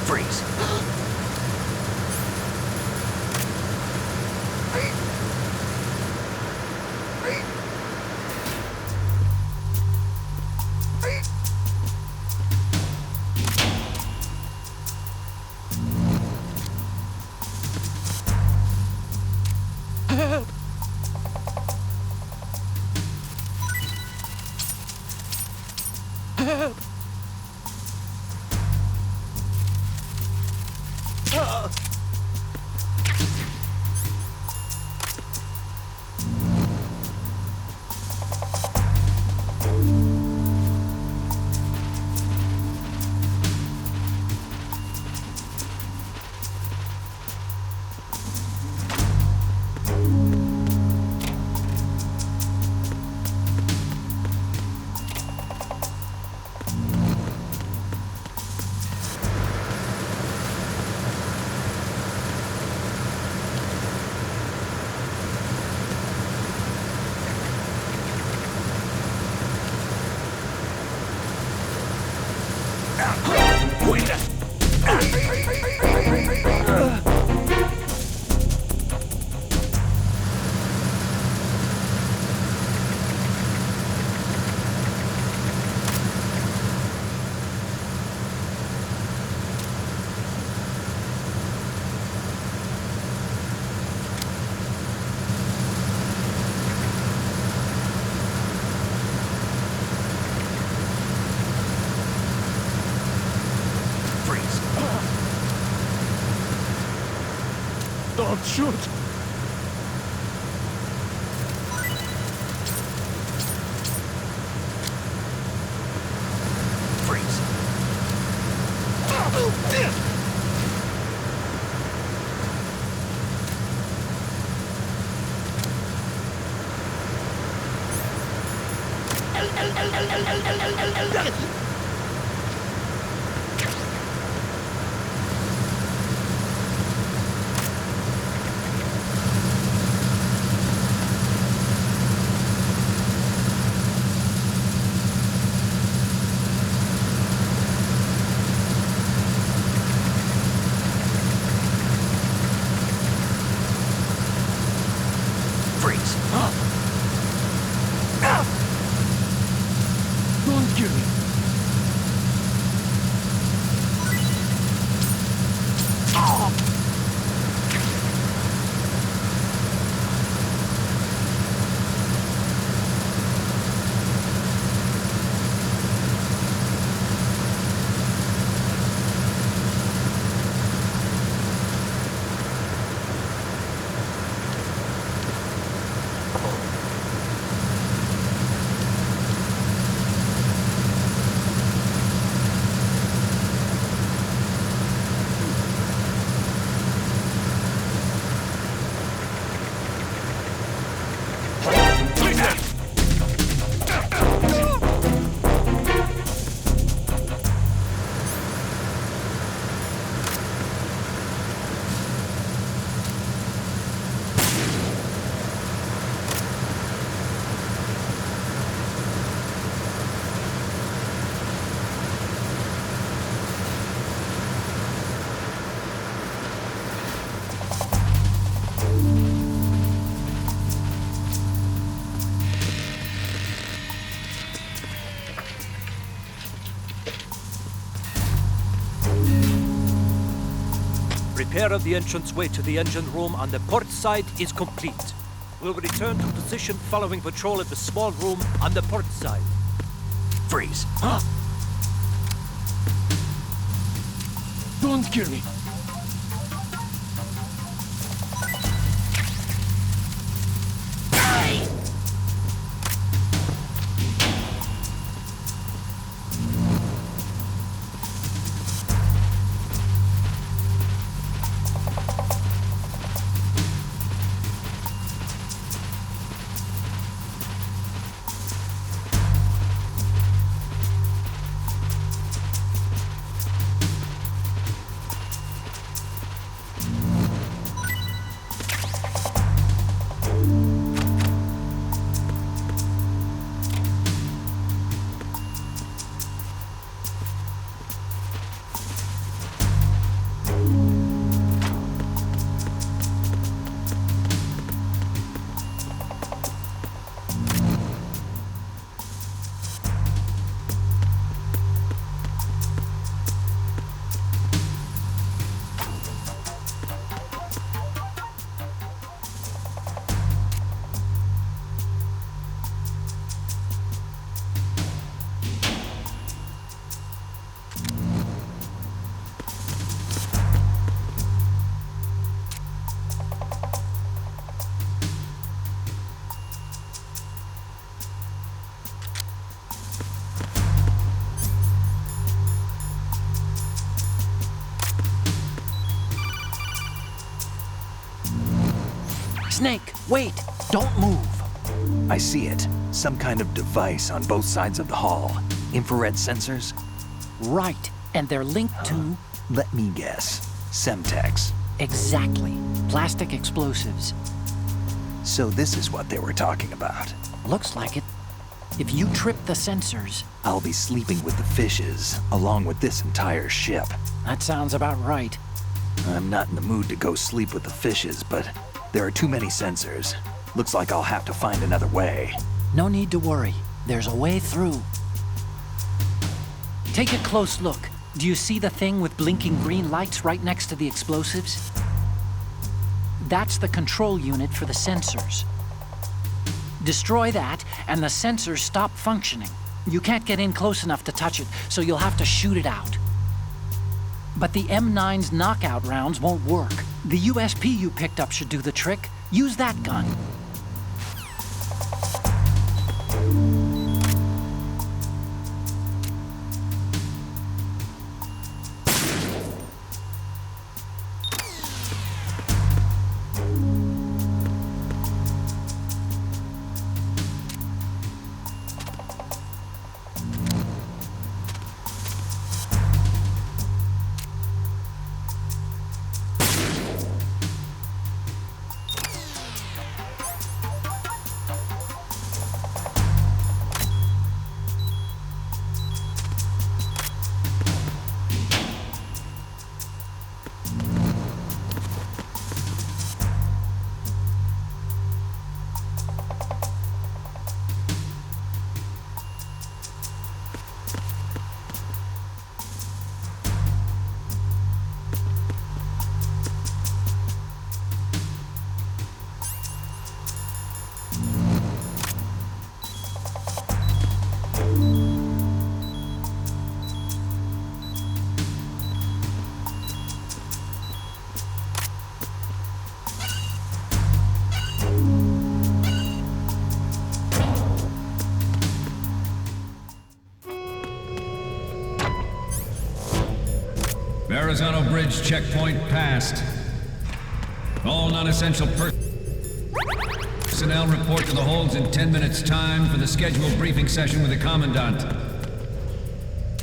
Freeze. Don't shoot! Freeze. Freeze. Don't kill me! Repair of the entranceway to the engine room on the port side is complete. We'll return to position following patrol at the small room on the port side. Freeze. Don't kill me! Snake, wait! Don't move! I see it. Some kind of device on both sides of the hall. Infrared sensors? Right, and they're linked to... Let me guess. Semtex. Exactly. Plastic explosives. So this is what they were talking about. Looks like it. If you trip the sensors... I'll be sleeping with the fishes, along with this entire ship. That sounds about right. I'm not in the mood to go sleep with the fishes, but there are too many sensors. Looks like I'll have to find another way. No need to worry. There's a way through. Take a close look. Do you see the thing with blinking green lights right next to the explosives? That's the control unit for the sensors. Destroy that, and the sensors stop functioning. You can't get in close enough to touch it, so you'll have to shoot it out. But the M9's knockout rounds won't work. The USP you picked up should do the trick. Use that gun. Verrazano Bridge checkpoint passed. All non-essential personnel report to the holds in 10 minutes' time for the scheduled briefing session with the Commandant.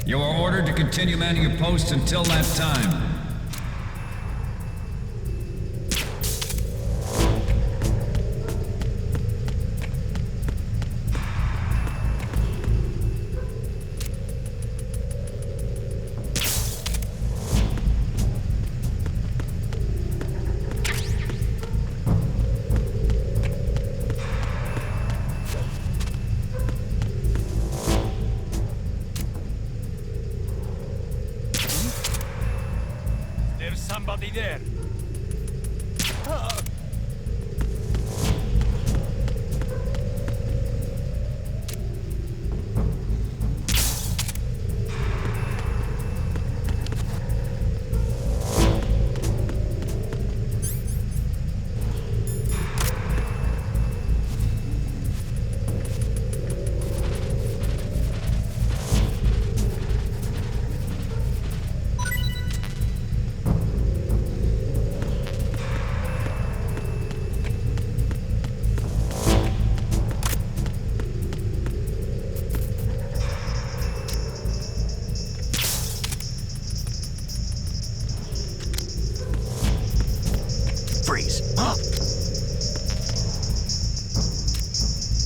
You are ordered to continue manning your posts until that time. There's somebody there. Freeze.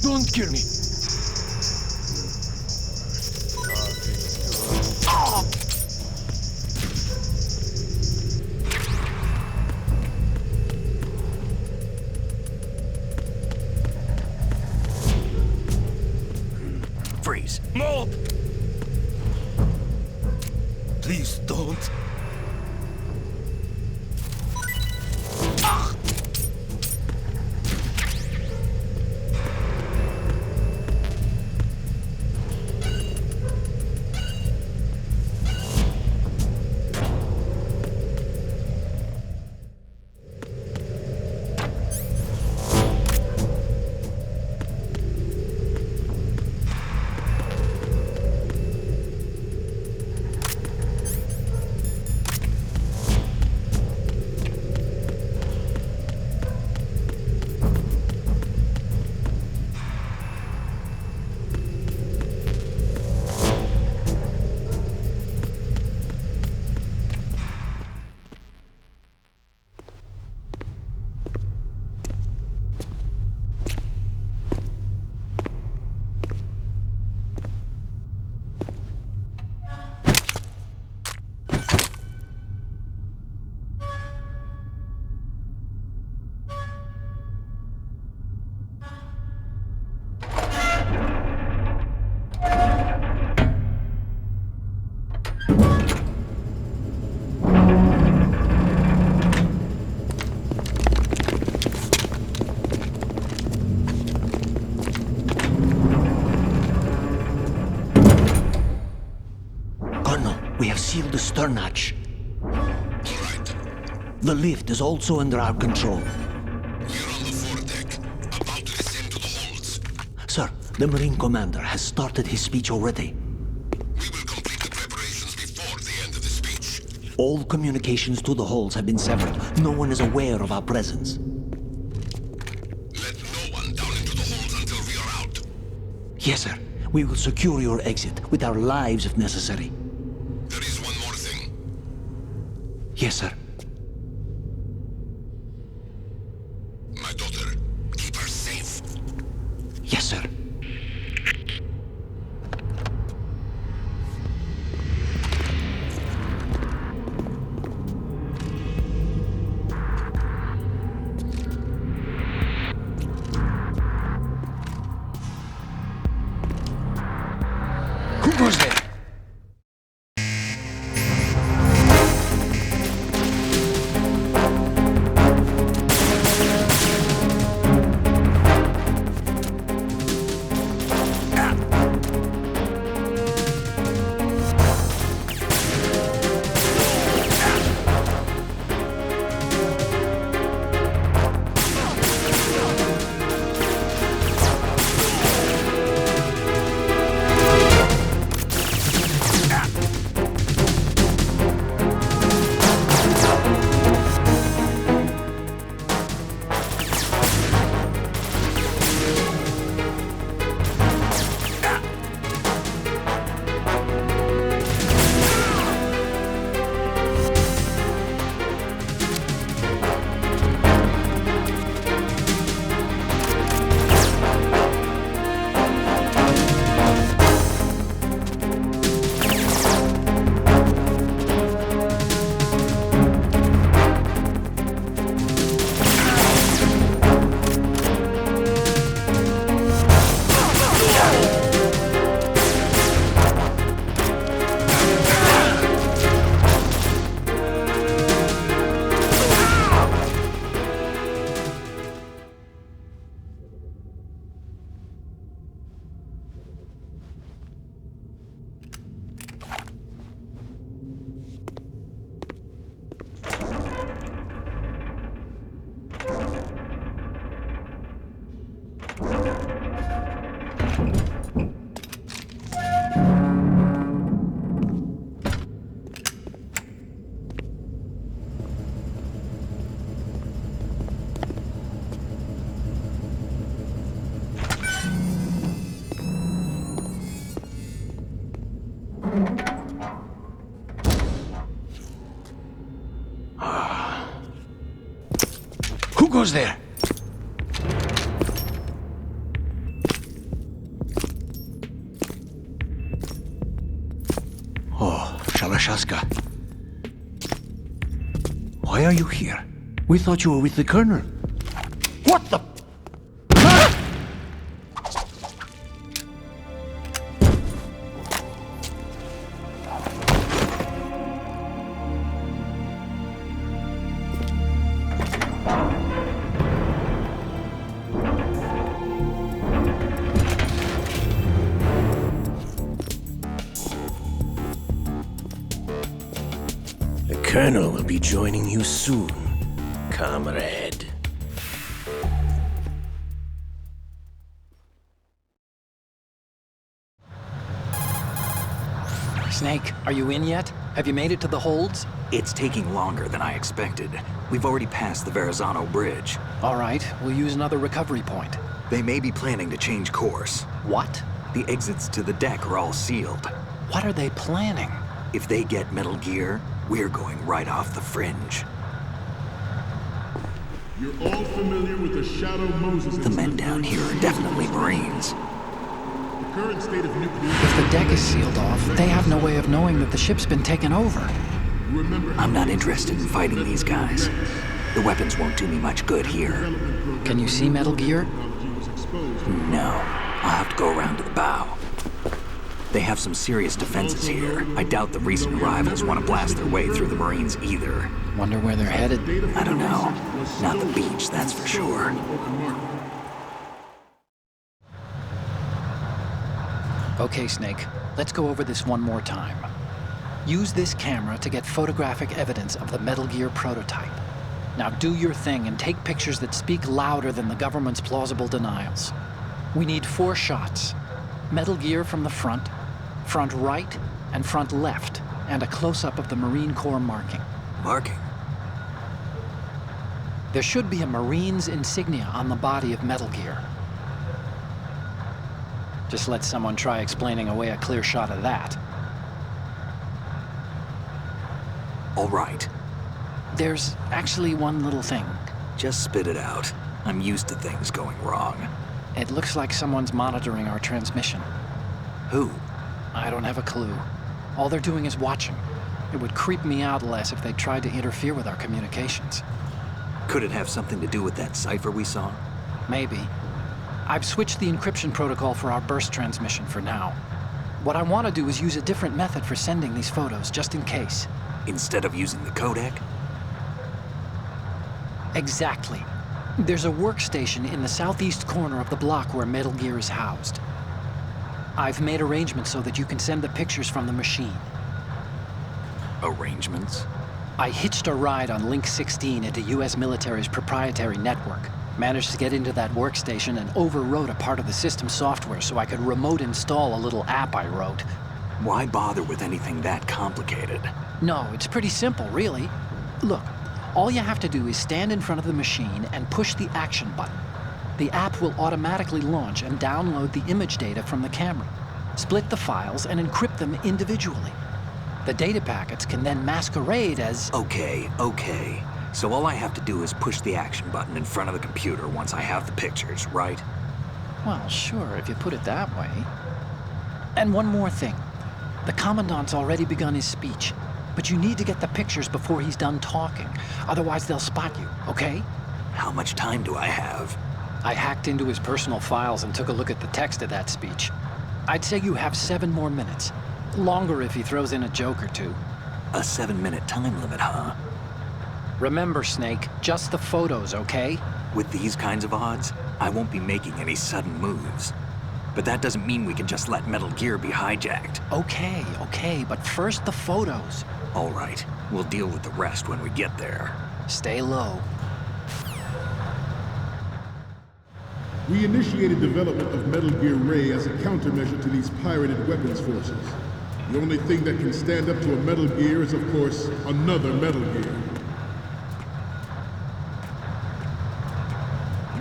Don't kill me. Freeze. Mob! Please don't. the stern hatch. All right. The lift is also under our control. We're on the foredeck, about to descend to the holds. Sir, the Marine Commander has started his speech already. We will complete the preparations before the end of the speech. All communications to the holds have been severed. No one is aware of our presence. Let no one down into the holds until we are out. Yes, sir. We will secure your exit with our lives if necessary. There is one more thing. Yes, sir. My daughter, keep her safe. Yes, sir. Who goes there? Who goes there? Oh, Shalashaska. Why are you here? We thought you were with the Colonel. What the... The Colonel will be joining you soon, comrade. Snake, are you in yet? Have you made it to the holds? It's taking longer than I expected. We've already passed the Verrazano Bridge. All right, we'll use another recovery point. They may be planning to change course. What? The exits to the deck are all sealed. What are they planning? If they get Metal Gear, we're going right off the fringe. You're all familiar with the Shadow Moses. The men down here are definitely Marines. The current state of nuclear... If the deck is sealed off, they have no way of knowing that the ship's been taken over. Remember, I'm not interested in fighting these guys. The weapons won't do me much good here. Can you see Metal Gear? No, I'll have to go around to the bow. They have some serious defenses here. I doubt the recent arrivals want to blast their way through the Marines either. Wonder where they're headed. I don't know. Not the beach, that's for sure. Okay, Snake. Let's go over this one more time. Use this camera to get photographic evidence of the Metal Gear prototype. Now do your thing and take pictures that speak louder than the government's plausible denials. We need 4 shots. Metal Gear from the front right, and front left, and a close-up of the Marine Corps marking. Marking? There should be a Marine's insignia on the body of Metal Gear. Just let someone try explaining away a clear shot of that. All right. There's actually one little thing. Just spit it out. I'm used to things going wrong. It looks like someone's monitoring our transmission. Who? I don't have a clue. All they're doing is watching. It would creep me out less if they tried to interfere with our communications. Could it have something to do with that cipher we saw? Maybe. I've switched the encryption protocol for our burst transmission for now. What I want to do is use a different method for sending these photos, just in case. Instead of using the codec? Exactly. There's a workstation in the southeast corner of the block where Metal Gear is housed. I've made arrangements so that you can send the pictures from the machine. Arrangements? I hitched a ride on Link 16 into US military's proprietary network. Managed to get into that workstation and overwrote a part of the system software so I could remote install a little app I wrote. Why bother with anything that complicated? No, it's pretty simple, really. Look, all you have to do is stand in front of the machine and push the action button. The app will automatically launch and download the image data from the camera, split the files, and encrypt them individually. The data packets can then masquerade as... Okay. So all I have to do is push the action button in front of the computer once I have the pictures, right? Well, sure, if you put it that way. And one more thing. The Commandant's already begun his speech, but you need to get the pictures before he's done talking. Otherwise, they'll spot you, okay? How much time do I have? I hacked into his personal files and took a look at the text of that speech. I'd say you have 7 more minutes. Longer if he throws in a joke or two. A 7-minute time limit, huh? Remember, Snake, just the photos, okay? With these kinds of odds, I won't be making any sudden moves. But that doesn't mean we can just let Metal Gear be hijacked. Okay, but first the photos. All right, we'll deal with the rest when we get there. Stay low. We initiated development of Metal Gear Ray as a countermeasure to these pirated weapons forces. The only thing that can stand up to a Metal Gear is, of course, another Metal Gear.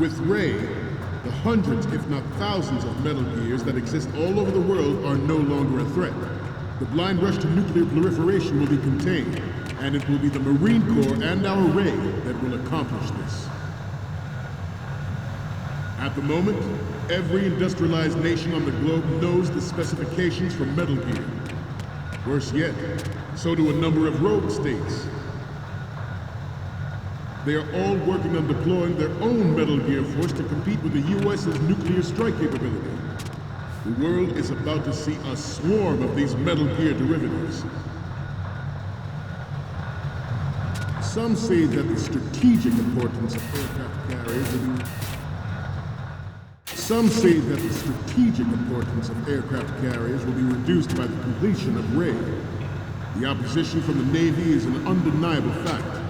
With Ray, the hundreds, if not thousands, of Metal Gears that exist all over the world are no longer a threat. The blind rush to nuclear proliferation will be contained, and it will be the Marine Corps and our Ray that will accomplish this. At the moment, every industrialized nation on the globe knows the specifications for Metal Gear. Worse yet, so do a number of rogue states. They are all working on deploying their own Metal Gear force to compete with the US's nuclear strike capability. The world is about to see a swarm of these Metal Gear derivatives. Some say that the strategic importance of aircraft carriers will be... Some say that the strategic importance of aircraft carriers will be reduced by the completion of Ray. The opposition from the Navy is an undeniable fact.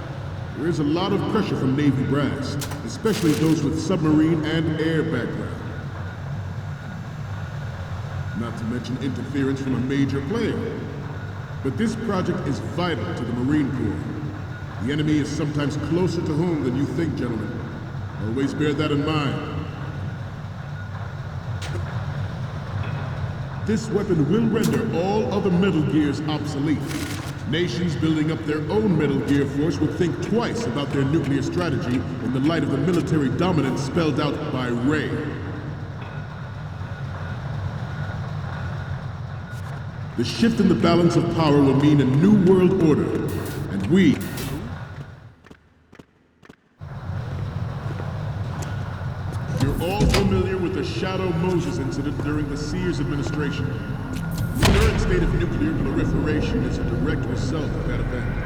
There is a lot of pressure from Navy brass, especially those with submarine and air background. Not to mention interference from a major player. But this project is vital to the Marine Corps. The enemy is sometimes closer to home than you think, gentlemen. Always bear that in mind. This weapon will render all other Metal Gears obsolete. Nations building up their own Metal Gear force would think twice about their nuclear strategy in the light of the military dominance spelled out by Ray. The shift in the balance of power will mean a new world order, and we... You're all familiar with the Shadow Moses incident during the Sears administration. The current state of nuclear proliferation is a direct result of that event.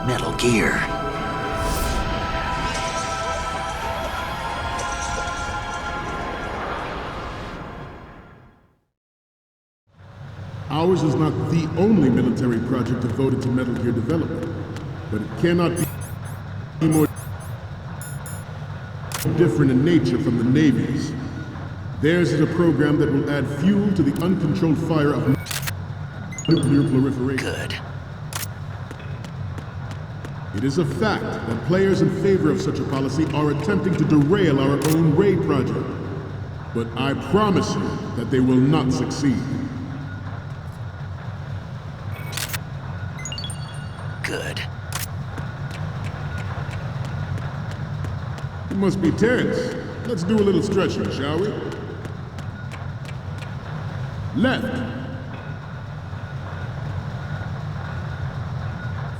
Metal Gear. Ours is not the only military project devoted to Metal Gear development, but it cannot be more different in nature from the Navy's. Theirs is a program that will add fuel to the uncontrolled fire of nuclear proliferation. Good. It is a fact that players in favor of such a policy are attempting to derail our own Ray project. But I promise you that they will not succeed. Good. It must be tense. Let's do a little stretching, shall we? Left.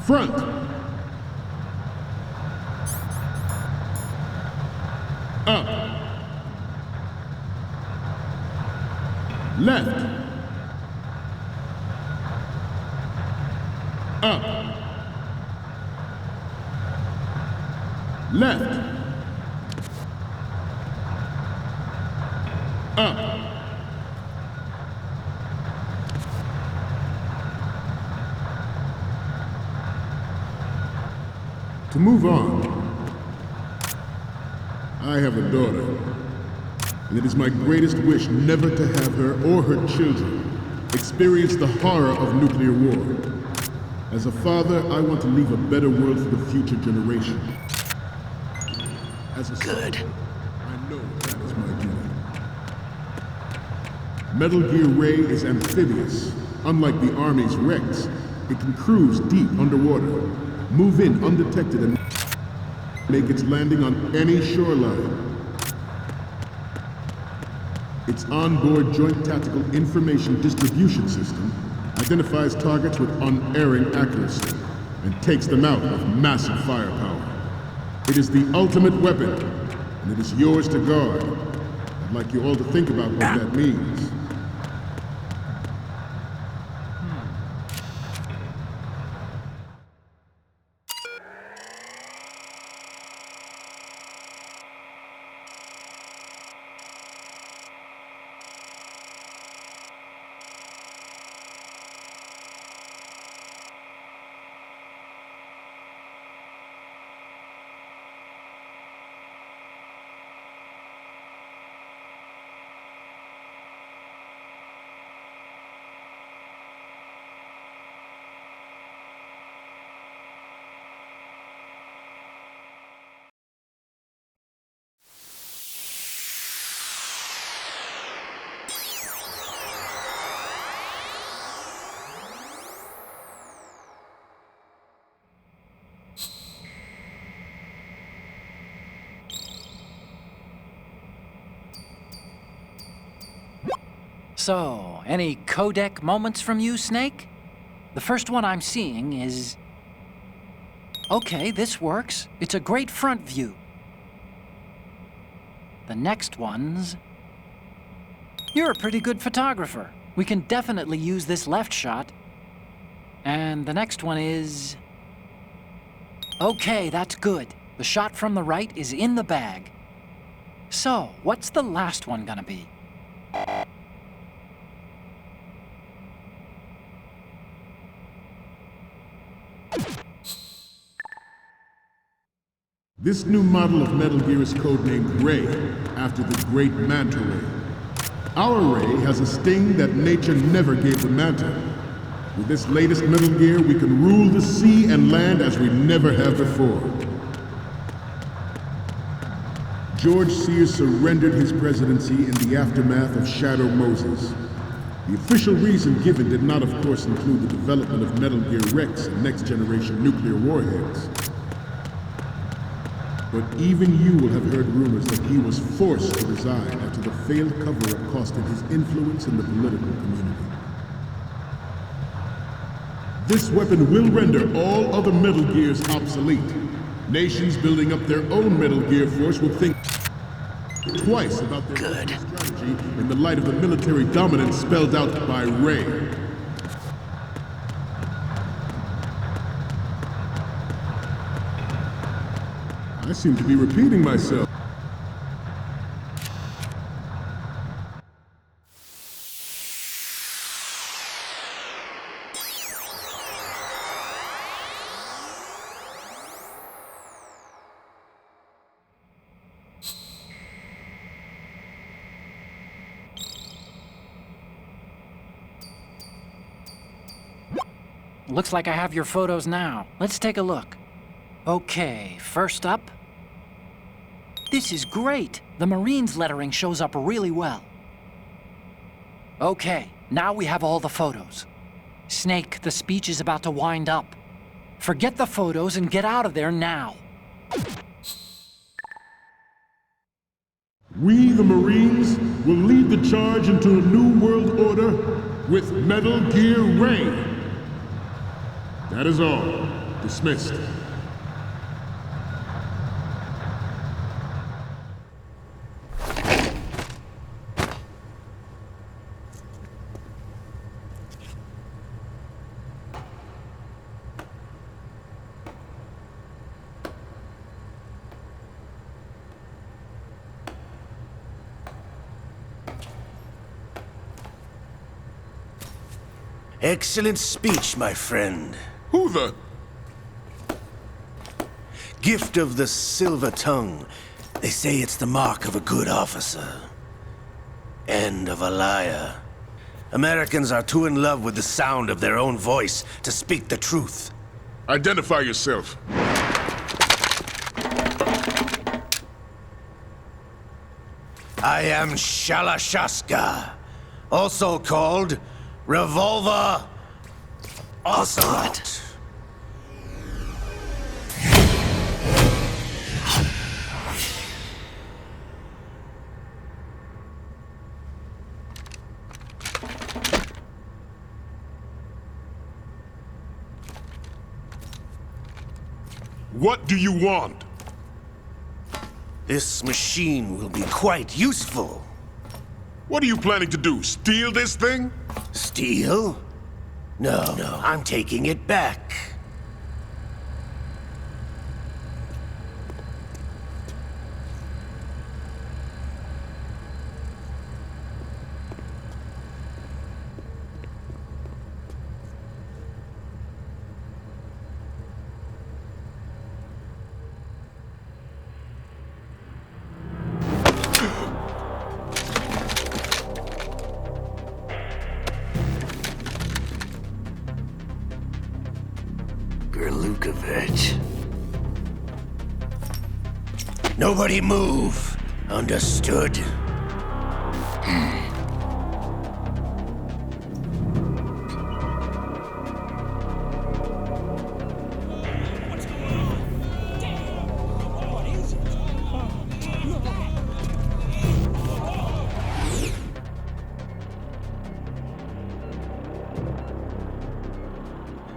Front. Up. Left. Up. Left. Up. To move on, I have a daughter, and it is my greatest wish never to have her or her children experience the horror of nuclear war. As a father, I want to leave a better world for the future generation. As a Good. soldier, I know that is my duty. Metal Gear Ray is amphibious. Unlike the Army's Rex, it can cruise deep underwater, move in undetected, and make its landing on any shoreline. Its onboard Joint Tactical Information Distribution System identifies targets with unerring accuracy and takes them out with massive firepower. It is the ultimate weapon, and it is yours to guard. I'd like you all to think about what that means. So, any codec moments from you, Snake? The first one I'm seeing is... Okay, this works. It's a great front view. The next one's... You're a pretty good photographer. We can definitely use this left shot. And the next one is... Okay, that's good. The shot from the right is in the bag. So, what's the last one gonna be? This new model of Metal Gear is codenamed Ray, after the great Manta Ray. Our Ray has a sting that nature never gave the Manta. With this latest Metal Gear, we can rule the sea and land as we never have before. George Sears surrendered his presidency in the aftermath of Shadow Moses. The official reason given did not, of course, include the development of Metal Gear Rex and next-generation nuclear warheads. But even you will have heard rumors that he was forced to resign after the failed cover-up costed his influence in the political community. This weapon will render all other Metal Gears obsolete. Nations building up their own Metal Gear force will think twice about their strategy in the light of the military dominance spelled out by Ray. I seem to be repeating myself. Looks like I have your photos now. Let's take a look. Okay, first up. This is great. The Marines lettering shows up really well. Okay, now we have all the photos. Snake, the speech is about to wind up. Forget the photos and get out of there now. We, the Marines, will lead the charge into a new world order with Metal Gear Ray. That is all. Dismissed. Excellent speech, my friend. Who the? Gift of the silver tongue. They say it's the mark of a good officer. And of a liar. Americans are too in love with the sound of their own voice to speak the truth. Identify yourself. I am Shalashaska, also called Revolver Ocelot. What do you want? This machine will be quite useful. What are you planning to do? Steal this thing? Steal? No, I'm taking it back. Nobody move. Understood?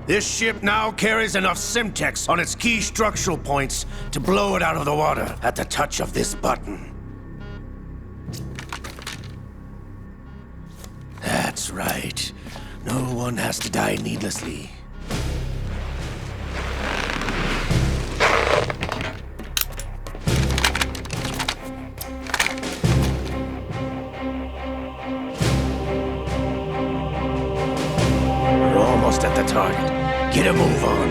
This ship now carries enough Simtex on its key structural points to blow it out of the water at the touch of this button. That's right. No one has to die needlessly. We're almost at the target. Get a move on.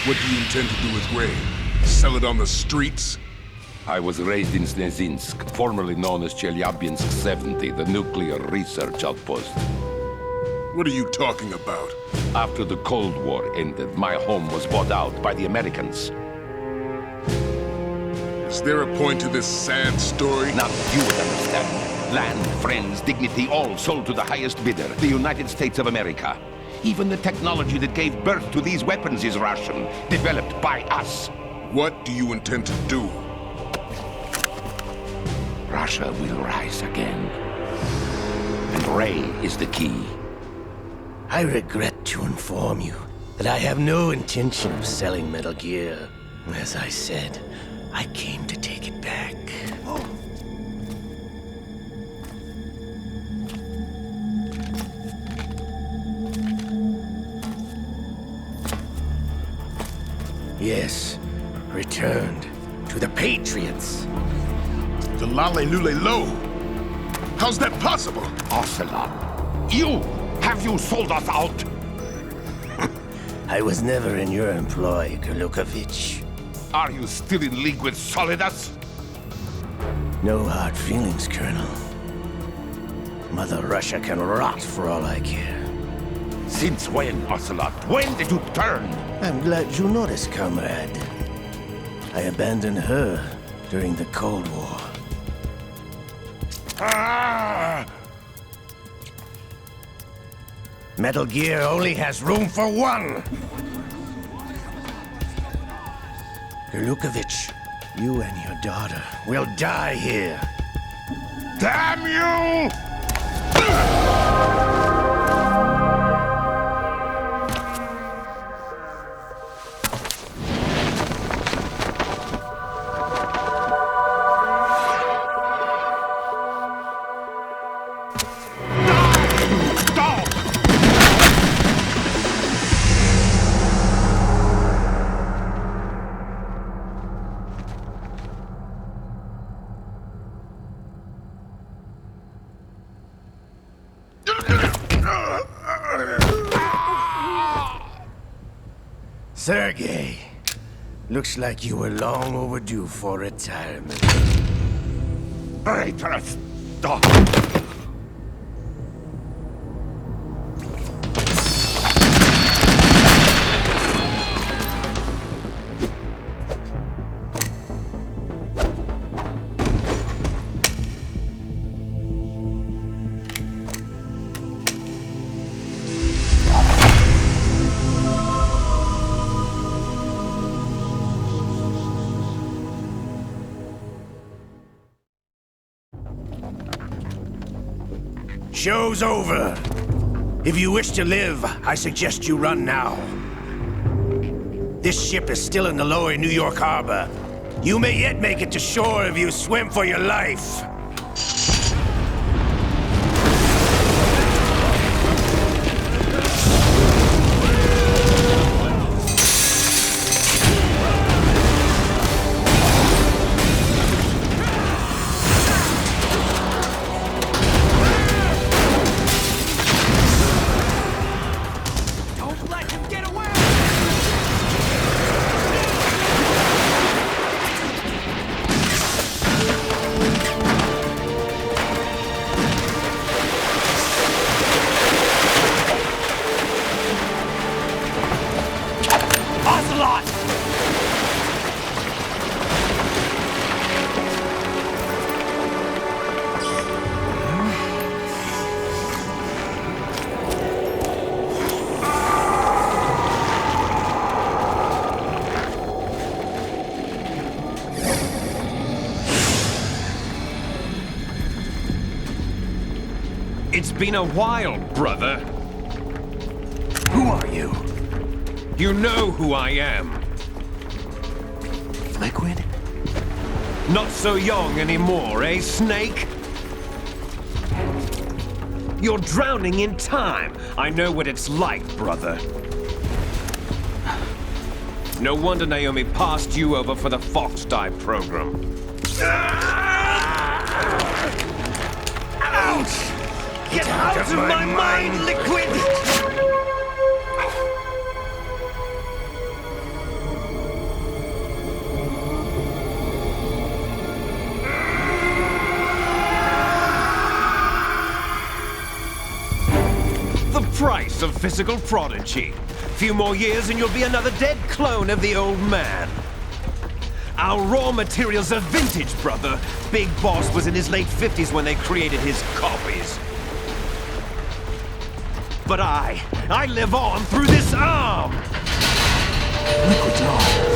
What do you intend to do with Ray? Sell it on the streets? I was raised in Snezinsk, formerly known as Chelyabinsk 70, the nuclear research outpost. What are you talking about? After the Cold War ended, my home was bought out by the Americans. Is there a point to this sad story? Now you would understand. Land, friends, dignity, all sold to the highest bidder, the United States of America. Even the technology that gave birth to these weapons is Russian, developed by us. What do you intend to do? Russia will rise again. And Ray is the key. I regret to inform you, But I have no intention of selling Metal Gear. As I said, I came to take it back. Yes, returned to the Patriots. The Lale Lule Lo. How's that possible? Ocelot, have you sold us out? I was never in your employ, Gurlukovich. Are you still in league with Solidus? No hard feelings, Colonel. Mother Russia can rot for all I care. Since when, Ocelot? When did you turn? I'm glad you noticed, comrade. I abandoned her during the Cold War. Ah! Metal Gear only has room for one! Gurlukovich, you and your daughter will die here. Damn you! Sergei, looks like you were long overdue for retirement. Traitorous dog! Show's over. If you wish to live, I suggest you run now. This ship is still in the lower New York harbor. You may yet make it to shore if you swim for your life. It's been a while, brother. Who are you? You know who I am. Liquid? Not so young anymore, eh, Snake? You're drowning in time. I know what it's like, brother. No wonder Naomi passed you over for the Fox Die program. Ouch! Get out of my mind, Liquid! The price of physical prodigy. Few more years and you'll be another dead clone of the old man. Our raw materials are vintage, brother. Big Boss was in his late 50s when they created his copies. But I live on through this arm! Liquid's on.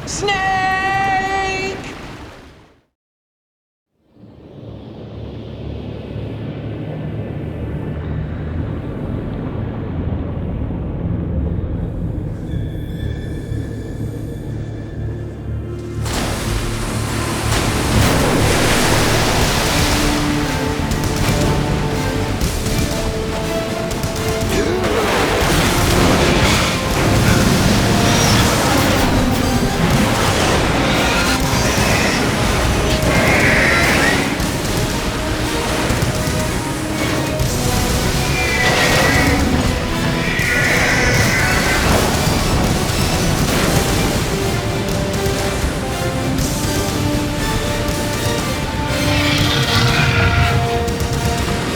Snake!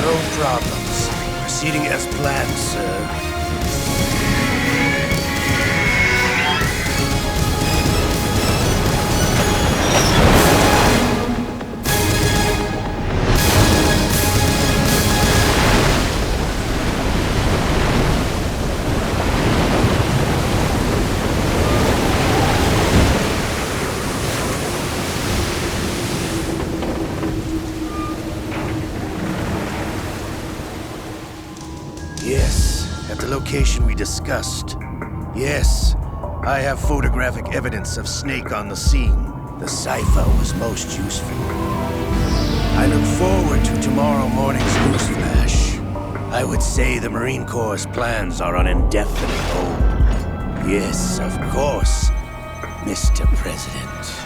No problems. Proceeding as planned, sir. Yes, at the location we discussed. Yes, I have photographic evidence of Snake on the scene. The cipher was most useful. I look forward to tomorrow morning's news flash. I would say the Marine Corps' plans are on indefinite hold. Yes, of course, Mr. President.